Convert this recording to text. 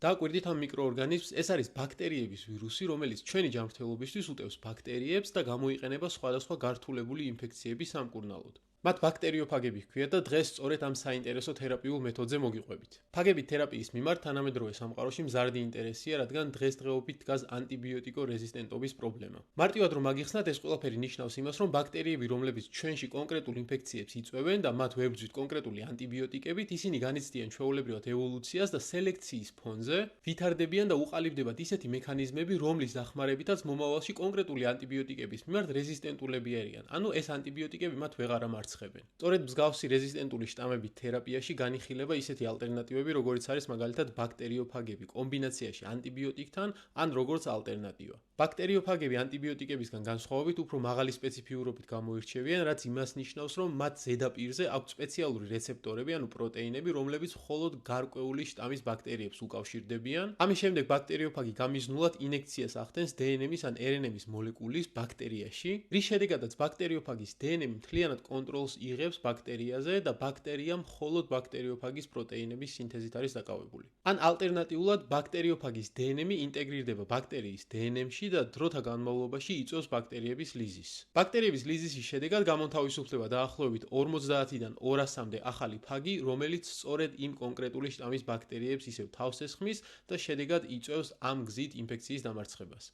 დააკვირდით ამ მიკროორგანიზმს, ეს არის ბაქტერიების ვირუსი, რომელიც ჩვენი ჯანმრთელობისთვის უტევს ბაქტერიებს და გამოიყენება სხვადასხვა გართულებული ინფექციების სამკურნალოდ. მათ ბაქტერიოფაგები ჰქვიათ და დღეს სწორედ ამ საინტერესო თერაპიულ მეთოდზე მოგიყვებით. ფაგებით თერაპიის მიმართ თანამედროვე სამყაროში მზარდი ინტერესია, რადგან დღესდღეობით დგას ანტიბიოტიკო რეზისტენტობის პრობლემა. მარტივად რომ მაგიხსნათ, ეს ყველაფერი ნიშნავს იმას, რომ ბაქტერიები, რომლებიც ჩვენში კონკრეტულ ინფექციებს იწვევენ და მათ ვებრძვით კონკრეტული ანტიბიოტიკებით, ისინი განიცდიან ჩვეულებრივად ევოლუციას და სელექციის ფონზე ვითარდებიან და უყალიბდებათ ისეთი მექანიზმები, რომლის დახმარებითაც მომავალში კონკრეტული ანტიბიოტიკების მიმართ რეზისტენტულები არიან. ანუ ეს ანტიბიოტიკები მათ ვეღარ ამარცხებენ. სწორედ მსგავსი რეზისტენტული შტამებით თერაპიაში განიხილება ისეთი ალტერნატივები, როგორიც არის მაგალითად ბაქტერიოფაგები კომბინაციაში ანტიბიოტიკთან, ან როგორც ალტერნატივა. ბაქტერიოფაგები ანტიბიოტიკებისგან განსხვავებით უფრო მაღალი სპეციფიურობით გამოირჩევიან, რაც იმას ნიშნავს, რომ მათ ზედაპირზე აქვთ სპეციალური რეცეპტორები, ანუ პროტეინები, რომლებიც მხოლოდ გარკვეული შტამის ბაქტერიებს უკავშირდებიან. ამის შემდეგ ბაქტერიოფაგი გამიზნულად ინექციას ახდენს DNM-ის ან RNA-ის მოლეკულის ბაქტერიაში, რის შედეგადაც ბაქტერიოფაგის DNM მთლიანად კონტროლს იღებს ბაქტერიაზე და ბაქტერია მხოლოდ ბაქტერიოფაგის პროტეინების სინთეზით არის დაკავებული. ან ალტერნატიულად ბაქტერიოფაგის DNM ინტეგრირდება ბაქტერიის DNM-ში და დროთა განმავლობაში იწვევს ბაქტერიების ლიზისს. ბაქტერიების ლიზისის შედეგად გამონთავისუფლდება დაახლოებით 50-დან 200-მდე ახალი ფაგი, რომელიც სწორედ იმ კონკრეტული შტამის ბაქტერიებს ისევ თავს ესხმის და შედეგად იწვევს ამ გზით ინფექციის დამარცხებას.